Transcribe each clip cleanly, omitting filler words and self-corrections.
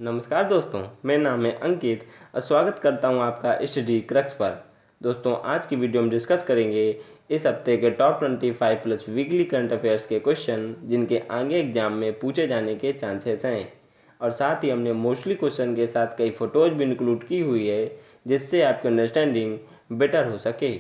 नमस्कार दोस्तों, मेरा नाम है अंकित और स्वागत करता हूं आपका स्टडी क्रक्स पर। दोस्तों, आज की वीडियो में डिस्कस करेंगे इस हफ्ते के top 25 plus weekly current affairs के क्वेश्चन जिनके आगे एग्जाम में पूछे जाने के चांसेस हैं। और साथ ही हमने मोस्टली क्वेश्चन के साथ कई फोटोज भी इंक्लूड की हुई है जिससे आपकी अंडरस्टैंडिंग बेटर हो सके।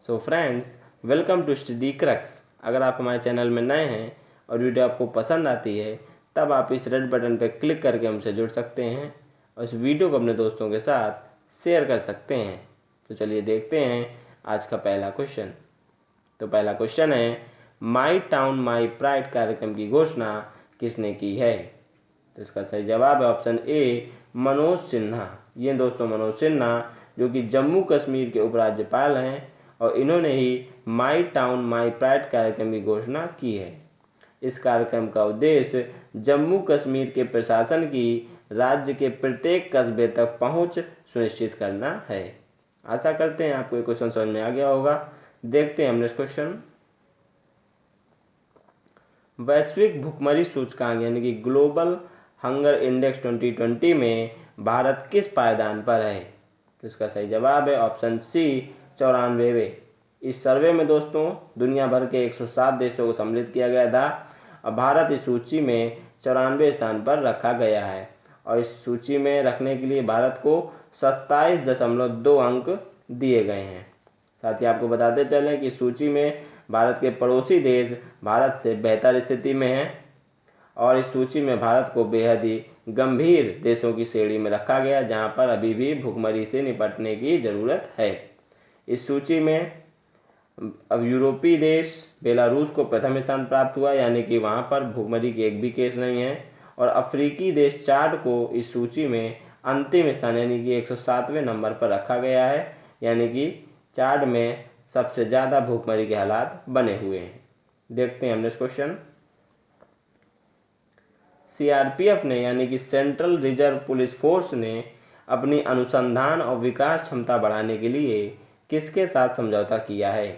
So friends, welcome to study crux. अगर आप हमारे चैनल में नए हैं और वीडियो आपको पसंद आती है तब आप इस रेड बटन पर क्लिक करके हमसे जुड़ सकते हैं और इस वीडियो को अपने दोस्तों के साथ शेयर कर सकते हैं। तो चलिए देखते हैं आज का पहला क्वेश्चन। तो पहला क्वेश्चन है, माई टाउन माई प्राइड कार्यक्रम की घोषणा किसने की है? तो इसका सही जवाब है ऑप्शन ए, मनोज सिन्हा। ये दोस्तों मनोज सिन्हा जो कि जम्मू कश्मीर के उपराज्यपाल हैं और इन्होंने ही माई टाउन माई प्राइड कार्यक्रम की घोषणा की है। इस कार्यक्रम का उद्देश्य जम्मू कश्मीर के प्रशासन की राज्य के प्रत्येक कस्बे तक पहुंच सुनिश्चित करना है। आशा करते हैं आपको ये क्वेश्चन समझ में आ गया होगा। देखते हैं हम नेक्स्ट क्वेश्चन। वैश्विक भुखमरी सूचकांक यानी कि ग्लोबल हंगर इंडेक्स 2020 में भारत किस पायदान पर है? तो इसका सही जवाब है ऑप्शन सी, 94वें। इस सर्वे में दोस्तों दुनिया भर के 107 देशों को सम्मिलित किया गया था और भारत इस सूची में 94वें स्थान पर रखा गया है। और इस सूची में रखने के लिए भारत को 27.2 अंक दिए गए हैं। साथ ही आपको बताते चलें कि सूची में भारत के पड़ोसी देश भारत से बेहतर स्थिति में हैं और इस सूची में भारत को बेहद ही गंभीर देशों की श्रेणी में रखा गया जहां पर अभी भी भुखमरी से निपटने की ज़रूरत है। इस सूची में अब यूरोपीय देश बेलारूस को प्रथम स्थान प्राप्त हुआ यानी कि वहां पर भुखमरी के एक भी केस नहीं है। और अफ्रीकी देश चाड को इस सूची में अंतिम स्थान यानी कि 107वें नंबर पर रखा गया है, यानी कि चाड में सबसे ज़्यादा भुखमरी के हालात बने हुए हैं। देखते हैं हम नेक्स्ट क्वेश्चन। सीआरपीएफ ने यानी कि सेंट्रल रिजर्व पुलिस फोर्स ने अपनी अनुसंधान और विकास क्षमता बढ़ाने के लिए किसके साथ समझौता किया है?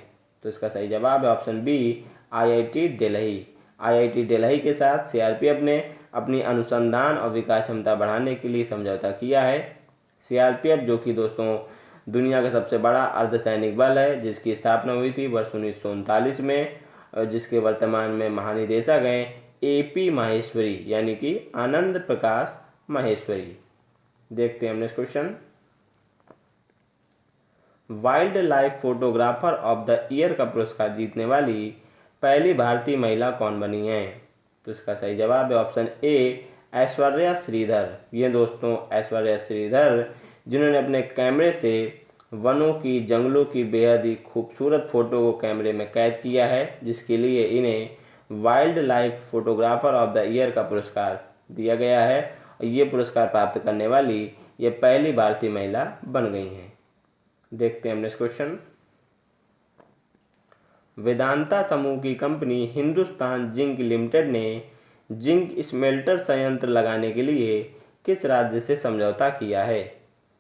तो इसका सही जवाब है option B, IIT Delhi. IIT Delhi के साथ सीआरपीएफ ने अपनी अनुसंधान और विकास क्षमता बढ़ाने के लिए समझौता किया है। सीआरपीएफ जो कि दोस्तों दुनिया का सबसे बड़ा अर्धसैनिक बल है जिसकी स्थापना हुई थी वर्ष 1939 में और जिसके वर्तमान में महानिदेशक हैं एपी माहेश्वरी यानी कि आनंद प्रकाश माहेश्वरी। देखते हैं हम next question. Wild life photographer of the year का पुरस्कार जीतने वाली पहली भारतीय महिला कौन बनी है? तो इसका सही जवाब है ऑप्शन ए, ऐश्वर्या श्रीधर। ये दोस्तों ऐश्वर्या श्रीधर जिन्होंने अपने कैमरे से वनों की जंगलों की बेहद ही खूबसूरत फोटो को कैमरे में कैद किया है जिसके लिए इन्हें wild life photographer of the year का पुरस्कार दिया गया है और ये पुरस्कार प्राप्त करने वाली ये पहली भारतीय महिला बन गई हैं। देखते हैं नेक्स्ट क्वेश्चन। वेदांता समूह की कंपनी हिंदुस्तान जिंक लिमिटेड ने जिंक स्मेल्टर संयंत्र लगाने के लिए किस राज्य से समझौता किया है?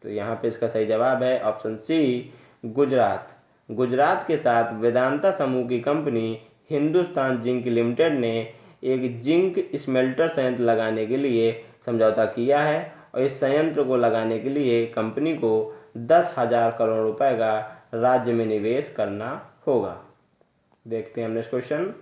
तो यहाँ पे इसका सही जवाब है ऑप्शन सी, गुजरात। गुजरात के साथ वेदांता समूह की कंपनी हिंदुस्तान जिंक लिमिटेड ने एक जिंक स्मेल्टर संयंत्र लगाने के लिए समझौता किया है और इस संयंत्र को लगाने के लिए कंपनी को 10,000 करोड़ रुपए का राज्य में निवेश करना होगा। देखते हैं नेक्स्ट क्वेश्चन।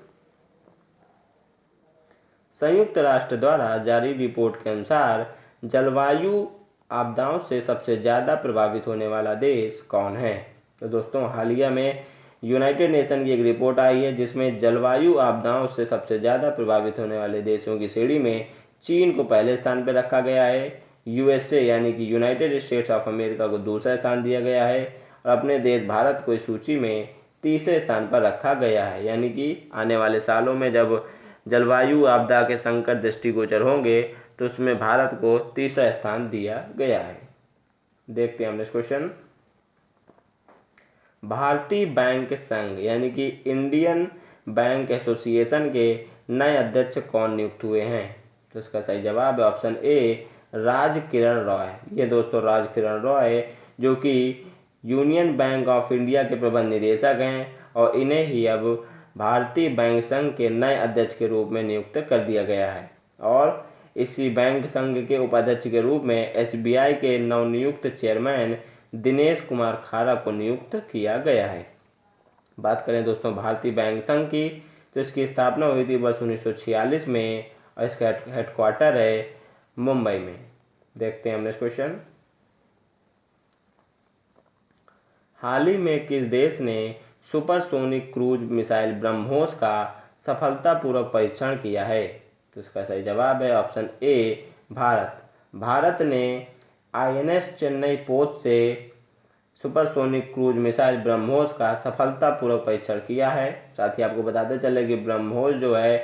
संयुक्त राष्ट्र द्वारा जारी रिपोर्ट के अनुसार जलवायु आपदाओं से सबसे ज़्यादा प्रभावित होने वाला देश कौन है? तो दोस्तों हालिया में यूनाइटेड नेशन की एक रिपोर्ट आई है जिसमें जलवायु आपदाओं से सबसे ज़्यादा प्रभावित होने वाले देशों की श्रेणी में चीन को पहले स्थान पर रखा गया है, यूएसए यानी कि यूनाइटेड स्टेट्स ऑफ अमेरिका को दूसरा स्थान दिया गया है और अपने देश भारत को इस सूची में तीसरे स्थान पर रखा गया है। यानी कि आने वाले सालों में जब जलवायु आपदा के संकट दृष्टिगोचर होंगे तो उसमें भारत को तीसरा स्थान दिया गया है। देखते हैं हम नेक्स्ट क्वेश्चन। भारतीय बैंक संघ यानी कि इंडियन बैंक एसोसिएशन के नए अध्यक्ष कौन नियुक्त हुए हैं? तो इसका सही जवाब है ऑप्शन ए, राज किरण रॉय। ये दोस्तों राज किरण रॉय जो कि यूनियन बैंक ऑफ इंडिया के प्रबंध निदेशक हैं और इन्हें ही अब भारतीय बैंक संघ के नए अध्यक्ष के रूप में नियुक्त कर दिया गया है। और इसी बैंक संघ के उपाध्यक्ष के रूप में एसबीआई के नवनियुक्त चेयरमैन दिनेश कुमार खारा को नियुक्त किया गया है। बात करें दोस्तों भारतीय बैंक संघ की, तो इसकी स्थापना हुई थी वर्ष 1946 में और इसका हेडक्वार्टर है मुंबई में। देखते हैं हम नेक्स्ट क्वेश्चन। हाल ही में किस देश ने सुपरसोनिक क्रूज मिसाइल ब्रह्मोस का सफलतापूर्वक परीक्षण किया है? तो इसका सही जवाब है ऑप्शन ए भारत। भारत ने आईएनएस चेन्नई पोत से सुपरसोनिक क्रूज मिसाइल ब्रह्मोस का सफलतापूर्वक परीक्षण किया है। साथ ही आपको बताते चले कि ब्रह्मोस जो है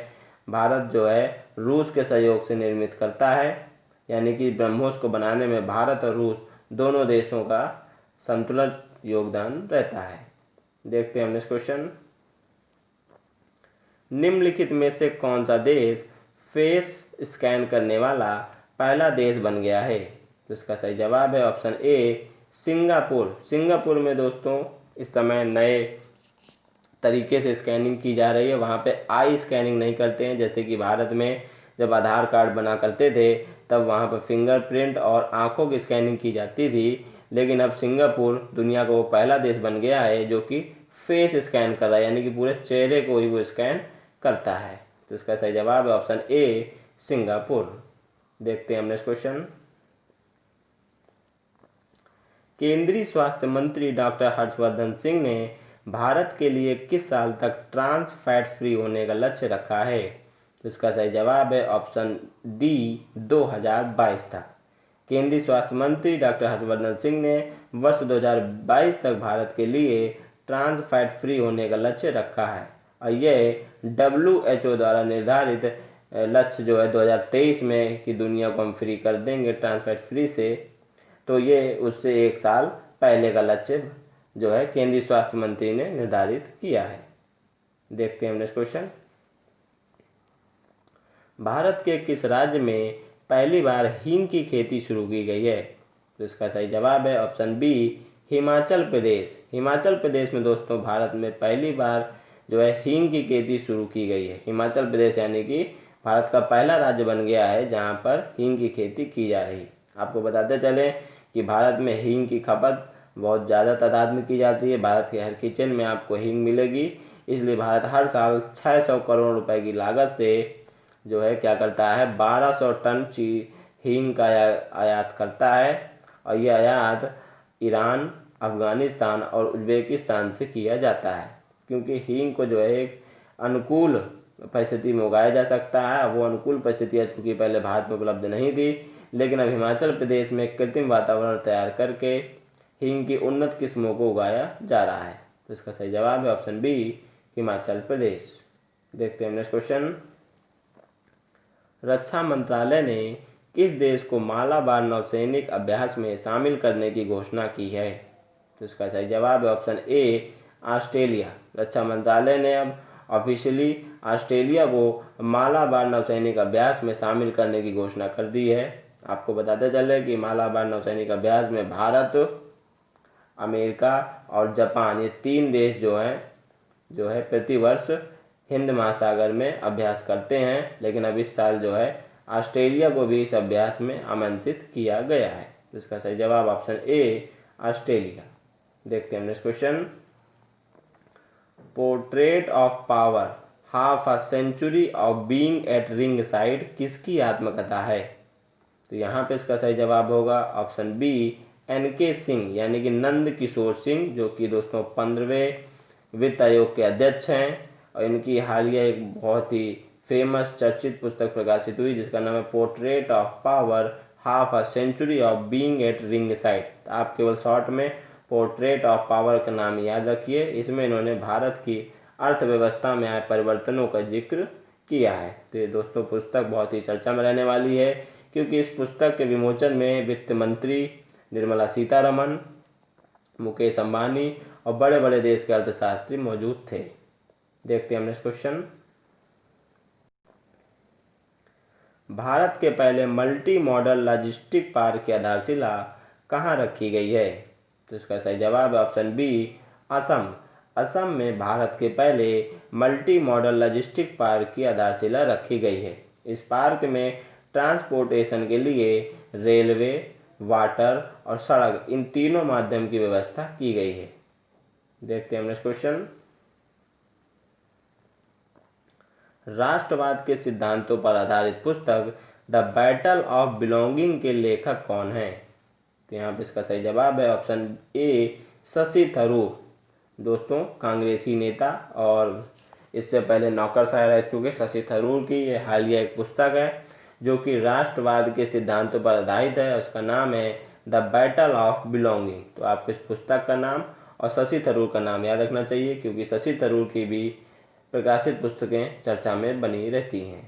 भारत जो है रूस के सहयोग से निर्मित करता है, यानी कि ब्रह्मोस को बनाने में भारत और रूस दोनों देशों का संतुलित योगदान रहता है। देखते हैं हम नेक्स्ट क्वेश्चन। निम्नलिखित में से कौन सा देश फेस स्कैन करने वाला पहला देश बन गया है? तो इसका सही जवाब है ऑप्शन ए सिंगापुर। सिंगापुर में दोस्तों इस समय नए तरीके से स्कैनिंग की जा रही है। वहाँ पे आई स्कैनिंग नहीं करते हैं, जैसे कि भारत में जब आधार कार्ड बना करते थे तब वहाँ पर फिंगरप्रिंट और आँखों की स्कैनिंग की जाती थी, लेकिन अब सिंगापुर दुनिया का वो पहला देश बन गया है जो कि फेस स्कैन कर रहा है, यानी कि पूरे चेहरे को ही वो स्कैन करता है। तो इसका सही जवाब है ऑप्शन ए सिंगापुर। देखते हैं हम नेक्स्ट क्वेश्चन। केंद्रीय स्वास्थ्य मंत्री डॉक्टर हर्षवर्धन सिंह ने भारत के लिए किस साल तक ट्रांस फैट फ्री होने का लक्ष्य रखा है? तो इसका सही जवाब है ऑप्शन डी 2022 तक। केंद्रीय स्वास्थ्य मंत्री डॉक्टर हर्षवर्धन सिंह ने वर्ष 2022 तक भारत के लिए ट्रांस फैट फ्री होने का लक्ष्य रखा है और यह WHO द्वारा निर्धारित लक्ष्य जो है 2023 में कि दुनिया को हम फ्री कर देंगे ट्रांस फैट फ्री से, तो ये उससे एक साल पहले का लक्ष्य जो है केंद्रीय स्वास्थ्य मंत्री ने निर्धारित किया है। देखते हैं हम नेक्स्ट क्वेश्चन। भारत के किस राज्य में पहली बार हींग की खेती शुरू की गई है? तो इसका सही जवाब है ऑप्शन बी हिमाचल प्रदेश। हिमाचल प्रदेश में दोस्तों भारत में पहली बार जो है हींग की खेती शुरू की गई है। हिमाचल प्रदेश यानी कि भारत का पहला राज्य बन गया है जहां पर हींग की खेती की जा रही है। आपको बताते चलें कि भारत में हींग की खपत बहुत ज़्यादा तादाद में की जाती है। भारत के हर किचन में आपको हींग मिलेगी, इसलिए भारत हर साल 600 करोड़ रुपए की लागत से जो है क्या करता है 1200 टन हींग का आयात करता है और यह आयात ईरान, अफगानिस्तान और उज्बेकिस्तान से किया जाता है, क्योंकि हींग को जो है एक अनुकूल परिस्थिति में उगाया जा सकता है। वो अनुकूल परिस्थितियाँ चूँकि पहले भारत में उपलब्ध नहीं थी, लेकिन अब हिमाचल प्रदेश में कृत्रिम वातावरण तैयार करके हींग की उन्नत किस्मों को उगाया जा रहा है। तो इसका सही जवाब है ऑप्शन बी हिमाचल प्रदेश। देखते हैं नेक्स्ट क्वेश्चन। रक्षा मंत्रालय ने किस देश को मालाबार नौसैनिक अभ्यास में शामिल करने की घोषणा की है? तो इसका सही जवाब है ऑप्शन ए ऑस्ट्रेलिया। रक्षा मंत्रालय ने अब ऑफिशियली ऑस्ट्रेलिया को मालाबार नौसैनिक अभ्यास में शामिल करने की घोषणा कर दी है। आपको बताते चले कि मालाबार नौसैनिक अभ्यास में भारत, अमेरिका और जापान ये 3 देश जो है प्रतिवर्ष हिंद महासागर में अभ्यास करते हैं, लेकिन अब इस साल जो है ऑस्ट्रेलिया को भी इस अभ्यास में आमंत्रित किया गया है। तो इसका सही जवाब ऑप्शन ए ऑस्ट्रेलिया। देखते हैं next question. Portrait of power half a century of being at ringside किसकी आत्मकथा है? तो यहाँ पे इसका सही जवाब होगा ऑप्शन बी NK सिंह, यानी कि नंद किशोर सिंह, जो कि दोस्तों 15वें वित्त आयोग के अध्यक्ष हैं और इनकी हालिया एक बहुत ही फेमस चर्चित पुस्तक प्रकाशित हुई जिसका नाम है portrait of power half a century of being at ringside. आप केवल शॉर्ट में पोर्ट्रेट ऑफ पावर का नाम याद रखिए। इसमें इन्होंने भारत की अर्थव्यवस्था में आए परिवर्तनों का जिक्र किया है। तो ये दोस्तों पुस्तक बहुत ही चर्चा में रहने वाली है, क्योंकि इस पुस्तक के विमोचन में वित्त मंत्री निर्मला सीतारमण, मुकेश अंबानी और बड़े बड़े देश के अर्थशास्त्री मौजूद थे। देखते हैं नेक्स्ट क्वेश्चन। भारत के पहले मल्टी मॉडल लॉजिस्टिक पार्क की आधारशिला कहाँ रखी गई है? तो इसका सही जवाब है ऑप्शन बी असम। असम में भारत के पहले मल्टी मॉडल लॉजिस्टिक पार्क की आधारशिला रखी गई है। इस पार्क में ट्रांसपोर्टेशन के लिए रेलवे, वाटर और सड़क, इन तीनों माध्यम की व्यवस्था की गई है। देखते हैं नेक्स्ट क्वेश्चन। राष्ट्रवाद के सिद्धांतों पर आधारित पुस्तक द बैटल ऑफ बिलोंगिंग के लेखक कौन है? तो यहाँ पे इसका सही जवाब है ऑप्शन ए, शशि थरूर। दोस्तों, कांग्रेसी नेता और इससे पहले नौकरशाह रह चुके शशि थरूर की ये हालिया एक पुस्तक है जो कि राष्ट्रवाद के सिद्धांतों पर आधारित है। उसका नाम है द बैटल ऑफ बिलोंगिंग। तो आपको इस पुस्तक का नाम और शशि थरूर का नाम याद रखना चाहिए, क्योंकि शशि थरूर की भी प्रकाशित पुस्तकें चर्चा में बनी रहती हैं।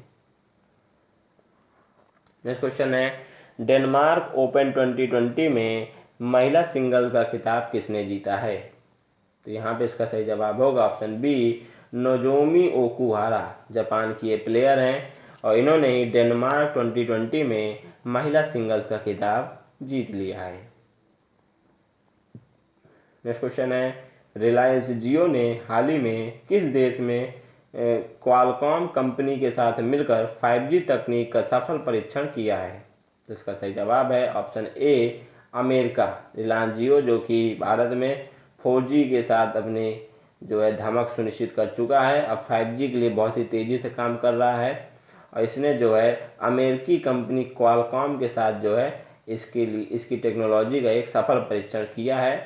नेक्स्ट क्वेश्चन है, डेनमार्क ओपन 2020 में महिला सिंगल का खिताब किसने जीता है? तो यहाँ पे इसका सही जवाब होगा option B, Nozomi Okuhara. Japan की ये प्लेयर हैं और इन्होंने ही डेनमार्क 2020 में महिला सिंगल्स का खिताब जीत लिया है। नेक्स्ट क्वेश्चन है, रिलायंस जियो ने हाल ही में किस देश में क्वालकॉम कंपनी के साथ मिलकर 5G तकनीक का सफल परीक्षण किया है? तो इसका सही जवाब है ऑप्शन ए, अमेरिका। रिलायंस जियो जो कि भारत में 4G के साथ अपने जो है धमक सुनिश्चित कर चुका है, अब 5G के लिए बहुत ही तेज़ी से काम कर रहा है और इसने जो है अमेरिकी कंपनी क्वालकॉम के साथ जो है इसकी टेक्नोलॉजी का एक सफल परीक्षण किया है।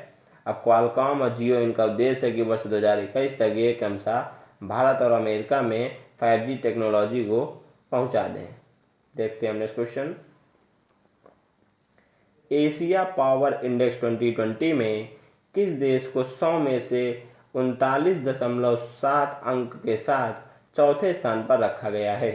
अब क्वालकॉम और जियो, इनका उद्देश्य है कि वर्ष 2021 तक ये क्रमशः भारत और अमेरिका में 5G टेक्नोलॉजी को पहुंचा दें। देखते हैं next question. Asia power index 2020 में किस देश को 100 में से 39.7 अंक के साथ चौथे स्थान पर रखा गया है?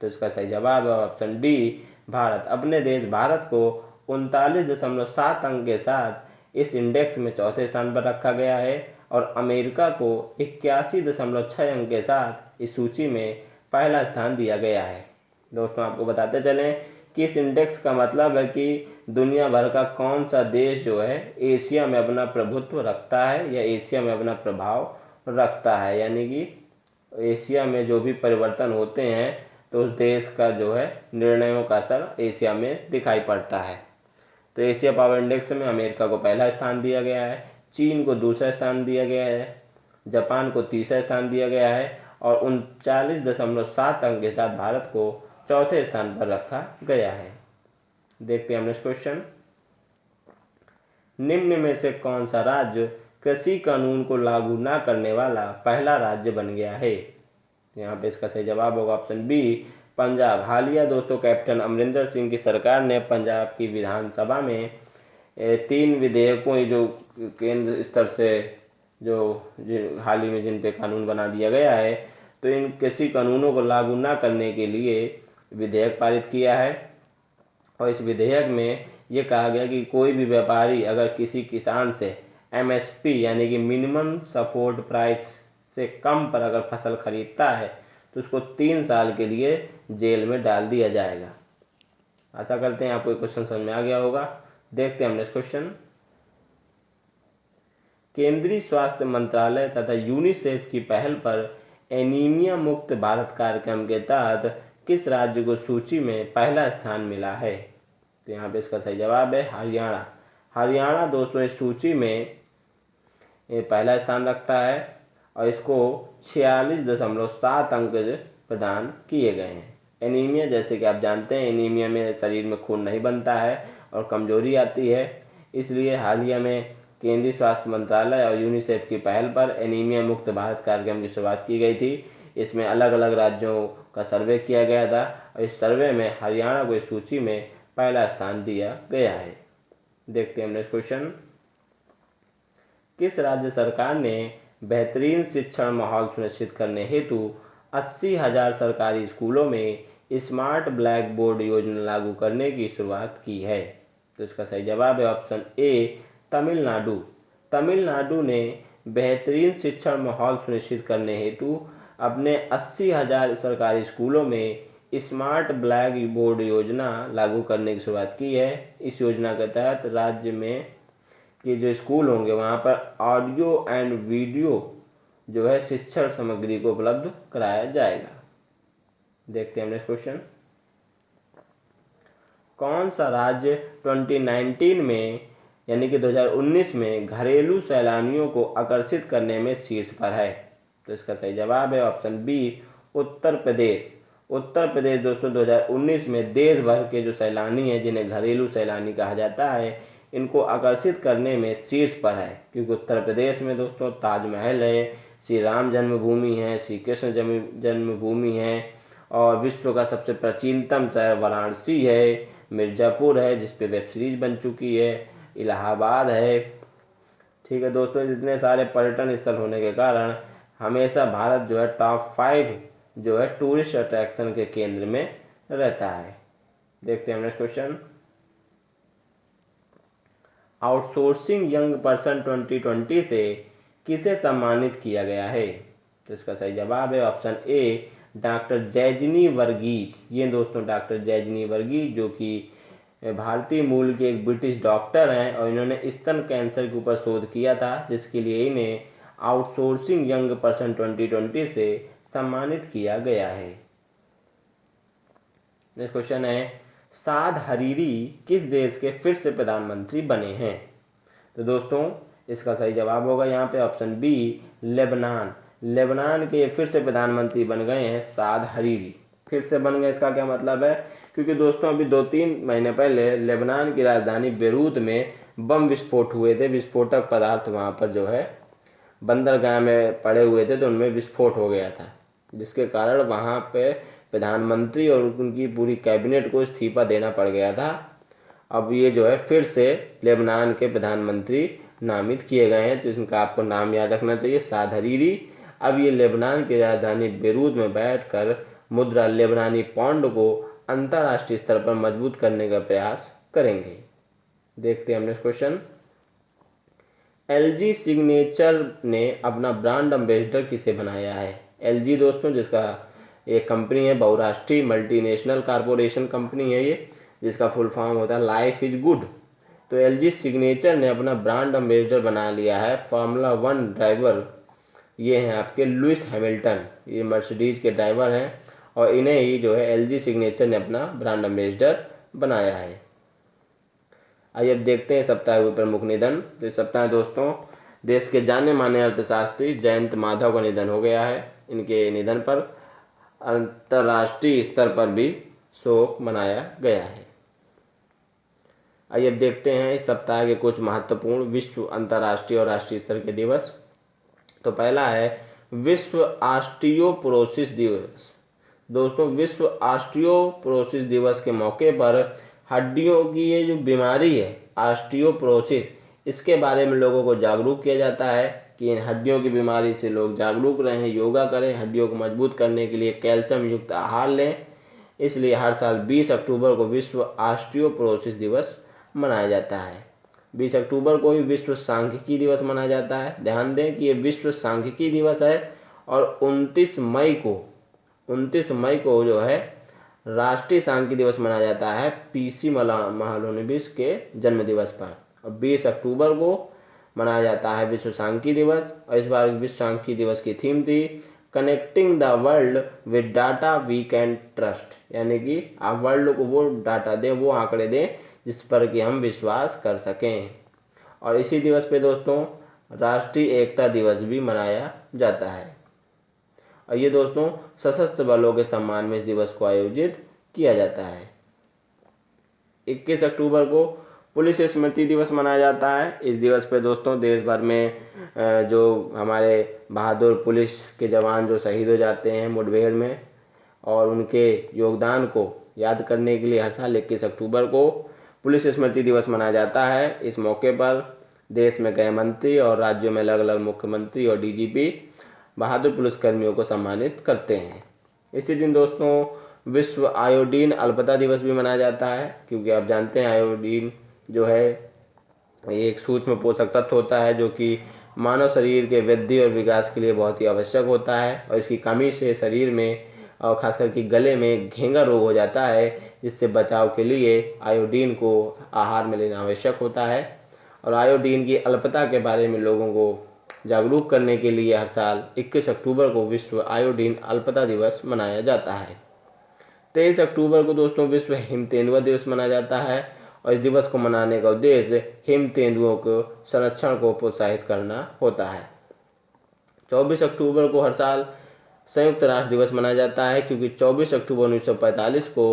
तो इसका सही जवाब है ऑप्शन डी, भारत। अपने देश भारत को 39.7 अंक के साथ इस इंडेक्स में चौथे स्थान पर रखा गया है और अमेरिका को 81.6 अंक के साथ इस सूची में पहला स्थान दिया गया है। दोस्तों, आपको बताते चलें कि इस इंडेक्स का मतलब है कि दुनिया भर का कौन सा देश जो है एशिया में अपना प्रभुत्व रखता है या एशिया में अपना प्रभाव रखता है, यानी कि एशिया में जो भी परिवर्तन होते हैं तो उस देश का जो है निर्णयों का असर एशिया में दिखाई पड़ता है। तो एशिया पावर इंडेक्स में अमेरिका को पहला स्थान दिया गया है, चीन को दूसरा स्थान दिया गया है, जापान को तीसरा स्थान दिया गया है और 39.7 अंक के साथ भारत को चौथे स्थान पर रखा गया है। देखते हैं नेक्स्ट क्वेश्चन। निम्न में से कौन सा राज्य कृषि कानून को लागू न करने वाला पहला राज्य बन गया है? यहाँ पे इसका सही जवाब होगा ऑप्शन बी, पंजाब। हालिया दोस्तों कैप्टन अमरिंदर सिंह की सरकार ने पंजाब की विधानसभा में 3 विधेयकों जो केंद्र स्तर से जो हाल ही में जिन पे कानून बना दिया गया है, तो इन कृषि कानूनों को लागू न करने के लिए विधेयक पारित किया है और इस विधेयक में ये कहा गया कि कोई भी व्यापारी अगर किसी किसान से MSP यानी कि मिनिमम सपोर्ट प्राइस से कम पर अगर फसल खरीदता है तो उसको 3 साल के लिए जेल में डाल दिया जाएगा। आशा करते हैं आपको क्वेश्चन समझ में आ गया होगा। देखते हैं नेक्स्ट क्वेश्चन। केंद्रीय स्वास्थ्य मंत्रालय तथा यूनिसेफ की पहल पर एनीमिया मुक्त भारत कार्यक्रम के तहत किस राज्य को सूची में पहला स्थान मिला है? तो यहाँ पे इसका सही जवाब है हरियाणा। हरियाणा दोस्तों इस सूची में पहला स्थान रखता है और इसको 46.7 अंक प्रदान किए गए हैं। एनीमिया, जैसे कि आप जानते हैं, एनीमिया में शरीर में खून नहीं बनता है और कमजोरी आती है, इसलिए हालिया में केंद्रीय स्वास्थ्य मंत्रालय और यूनिसेफ की पहल पर एनीमिया मुक्त भारत कार्यक्रम की शुरुआत की गई थी। इसमें अलग अलग राज्यों का सर्वे किया गया था और इस सर्वे में हरियाणा को इस सूची में पहला स्थान दिया गया है। देखते हैं नेक्स्ट क्वेश्चन। किस राज्य सरकार ने बेहतरीन शिक्षण माहौल सुनिश्चित करने हेतु 80,000 सरकारी स्कूलों में स्मार्ट ब्लैक बोर्ड योजना लागू करने की शुरुआत की है? तो इसका सही जवाब है ऑप्शन ए, तमिलनाडु। तमिलनाडु ने बेहतरीन शिक्षण माहौल सुनिश्चित करने हेतु अपने 80,000 सरकारी स्कूलों में स्मार्ट ब्लैक बोर्ड योजना लागू करने की शुरुआत की है। इस योजना के तहत राज्य में के जो स्कूल होंगे वहाँ पर ऑडियो एंड वीडियो जो है शिक्षण सामग्री को उपलब्ध कराया जाएगा। देखते हैं नेक्स्ट क्वेश्चन। कौन सा राज्य 2019 में यानी कि 2019 में घरेलू सैलानियों को आकर्षित करने में शीर्ष पर है? तो इसका सही जवाब है ऑप्शन बी, उत्तर प्रदेश। उत्तर प्रदेश दोस्तों 2019 में देश भर के जो सैलानी हैं, जिन्हें घरेलू सैलानी कहा जाता है, इनको आकर्षित करने में शीर्ष पर है, क्योंकि उत्तर प्रदेश में दोस्तों ताजमहल है, श्री राम जन्मभूमि है, श्री कृष्ण जन्मभूमि है, और विश्व का सबसे प्राचीनतम शहर वाराणसी है, मिर्ज़ापुर है जिस पे वेब सीरीज बन चुकी है, इलाहाबाद है। ठीक है दोस्तों, इतने सारे पर्यटन स्थल होने के कारण हमेशा भारत जो है टॉप 5 जो है टूरिस्ट अट्रैक्शन के केंद्र में रहता है। देखते हैं next question. Outsourcing young person 2020 से किसे सम्मानित किया गया है? तो इसका सही जवाब है ऑप्शन ए, डॉक्टर जैजनी वर्गीज। ये दोस्तों डॉक्टर जैजनी वर्गीज जो कि भारतीय मूल के एक ब्रिटिश डॉक्टर हैं, और इन्होंने स्तन कैंसर के ऊपर शोध किया था, जिसके लिए इन्हें आउटसोर्सिंग यंग पर्सन 2020 से सम्मानित किया गया है। नेक्स्ट क्वेश्चन है, साद हरीरी किस देश के फिर से प्रधानमंत्री बने हैं? तो दोस्तों इसका सही जवाब होगा यहाँ पे ऑप्शन बी, लेबनान। लेबनान के फिर से प्रधानमंत्री बन गए हैं साद हरीरी। फिर से बन गए, इसका क्या मतलब है? क्योंकि दोस्तों अभी 2-3 महीने पहले लेबनान की राजधानी बेरूत में बम विस्फोट हुए थे। विस्फोटक पदार्थ वहाँ पर जो है बंदरगाह में पड़े हुए थे, तो उनमें विस्फोट हो गया था, जिसके कारण वहाँ पे प्रधानमंत्री और उनकी पूरी कैबिनेट को इस्तीफा देना पड़ गया था। अब ये जो है फिर से लेबनान के प्रधानमंत्री नामित किए गए हैं, तो इनका आपको नाम याद रखना चाहिए, साद हरीरी। अब ये लेबनान की राजधानी बेरूत में बैठकर मुद्रा लेबनानी पौंड को अंतर्राष्ट्रीय स्तर पर मजबूत करने का प्रयास करेंगे। देखते हैं नेक्स्ट क्वेश्चन। एलजी सिग्नेचर ने अपना ब्रांड एम्बेसडर किसे बनाया है? एलजी दोस्तों जिसका एक कंपनी है, बहुराष्ट्रीय मल्टीनेशनल कारपोरेशन कंपनी है ये, जिसका फुल फॉर्म होता है लाइफ इज गुड। तो एलजी सिग्नेचर ने अपना ब्रांड एम्बेसडर बना लिया है फार्मूला 1 ड्राइवर, ये हैं आपके लुइस हैमिल्टन। ये मर्सिडीज के ड्राइवर हैं, और इन्हें ही जो है एलजी सिग्नेचर ने अपना ब्रांड एम्बेसडर बनाया है। आइए अब देखते हैं सप्ताह के प्रमुख निधन। इस सप्ताह दोस्तों देश के जाने माने अर्थशास्त्री जयंत माधव का निधन हो गया है। इनके निधन पर अंतर्राष्ट्रीय स्तर पर भी शोक मनाया गया है। आइए अब देखते हैं इस सप्ताह के कुछ महत्वपूर्ण विश्व, अंतर्राष्ट्रीय और राष्ट्रीय स्तर के दिवस। तो पहला है विश्व ऑस्टियोपोरोसिस दिवस। दोस्तों विश्व ऑस्टियोपोरोसिस दिवस के मौके पर हड्डियों की ये जो बीमारी है ऑस्टियोपोरोसिस, इसके बारे में लोगों को जागरूक किया जाता है कि इन हड्डियों की बीमारी से लोग जागरूक रहें, योगा करें, हड्डियों को मजबूत करने के लिए कैल्शियम युक्त आहार लें। इसलिए हर साल 20 अक्टूबर को विश्व ऑस्टियोपोरोसिस दिवस मनाया जाता है। 20 अक्टूबर को ही विश्व सांख्यिकी दिवस मनाया जाता है। ध्यान दें कि ये विश्व सांख्यिकी दिवस है, और 29 मई को जो है राष्ट्रीय सांख्यिकी दिवस मनाया जाता है पीसी महालनोबिस के जन्म दिवस पर। और 20 अक्टूबर को मनाया जाता है विश्व सांख्यिकी दिवस। और इस बार विश्व सांख्यिकी दिवस की थीम थी connecting the world with data we can trust, यानी कि आप वर्ल्ड को वो डाटा दें, वो आंकड़े दें जिस पर कि हम विश्वास कर सकें। और इसी दिवस पे दोस्तों राष्ट्रीय एकता दिवस भी मनाया जाता है। और ये दोस्तों सशस्त्र बलों के सम्मान में इस दिवस को आयोजित किया जाता है। 21 अक्टूबर को पुलिस स्मृति दिवस मनाया जाता है। इस दिवस पे दोस्तों देश भर में जो हमारे बहादुर पुलिस के जवान जो शहीद हो जाते हैं मुठभेड़ में, और उनके योगदान को याद करने के लिए हर साल 21 अक्टूबर को पुलिस स्मृति दिवस मनाया जाता है। इस मौके पर देश में गृह मंत्री और राज्यों में अलग अलग मुख्यमंत्री और डीजीपी बहादुर पुलिसकर्मियों को सम्मानित करते हैं। इसी दिन दोस्तों विश्व आयोडीन अल्पता दिवस भी मनाया जाता है, क्योंकि आप जानते हैं आयोडीन जो है एक सूक्ष्म पोषक तत्व होता है, जो कि मानव शरीर के वृद्धि और विकास के लिए बहुत ही आवश्यक होता है। और इसकी कमी से शरीर में और खास करके गले में घेंगा रोग हो जाता है, जिससे बचाव के लिए आयोडीन को आहार में लेना आवश्यक होता है। और आयोडीन की अल्पता के बारे में लोगों को जागरूक करने के लिए हर साल 21 अक्टूबर को विश्व आयोडीन अल्पता दिवस मनाया जाता है। 23 अक्टूबर को दोस्तों विश्व हिम तेंदुआ दिवस मनाया जाता है और इस दिवस को मनाने का उद्देश्य हिम तेंदुओं को संरक्षण को प्रोत्साहित करना होता है। 24 अक्टूबर को हर साल संयुक्त राष्ट्र दिवस मनाया जाता है क्योंकि 24 अक्टूबर 1945 को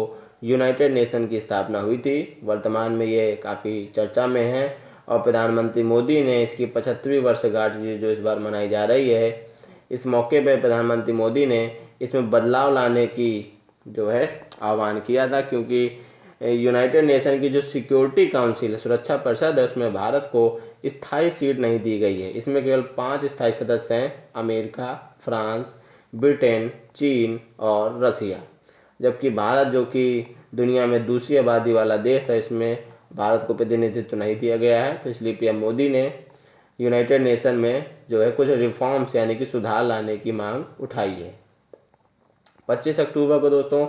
यूनाइटेड नेशन की स्थापना हुई थी। वर्तमान में ये काफ़ी चर्चा में है और प्रधानमंत्री मोदी ने इसकी 75वीं वर्षगांठ जो इस बार मनाई जा रही है, इस मौके पर प्रधानमंत्री मोदी ने इसमें बदलाव लाने की जो है आह्वान किया था, क्योंकि यूनाइटेड नेशन की जो सिक्योरिटी काउंसिल है, सुरक्षा परिषद है, उसमें भारत को स्थायी सीट नहीं दी गई है। इसमें केवल 5 स्थायी सदस्य हैं, अमेरिका, फ्रांस, ब्रिटेन, चीन और रसिया। जबकि भारत जो कि दुनिया में दूसरी आबादी वाला देश है, इसमें भारत को प्रतिनिधित्व नहीं दिया गया है। तो इसलिए पीएम मोदी ने यूनाइटेड नेशन में जो है कुछ रिफॉर्म्स यानी कि सुधार लाने की मांग उठाई है। 25 अक्टूबर को दोस्तों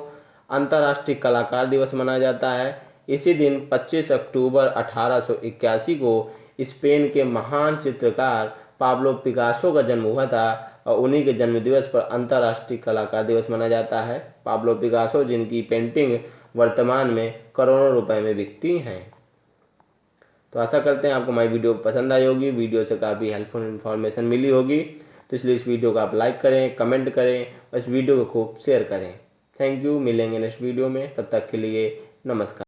अंतर्राष्ट्रीय कलाकार दिवस मनाया जाता है। इसी दिन 25 अक्टूबर 1881 को स्पेन के महान चित्रकार पाब्लो पिकासो का जन्म हुआ था और उन्हीं के जन्म दिवस पर अंतर्राष्ट्रीय कलाकार दिवस मनाया जाता है। पाब्लो पिकासो जिनकी पेंटिंग वर्तमान में करोड़ों रुपए में बिकती हैं। तो आशा करते हैं आपको हमारी वीडियो पसंद आई होगी, वीडियो से काफ़ी हेल्पफुल इन्फॉर्मेशन मिली होगी। तो इसलिए इस वीडियो को आप लाइक करें, कमेंट करें और इस वीडियो को खूब शेयर करें। Thank you. मिलेंगे नेक्स्ट वीडियो में, तब तक के लिए नमस्कार।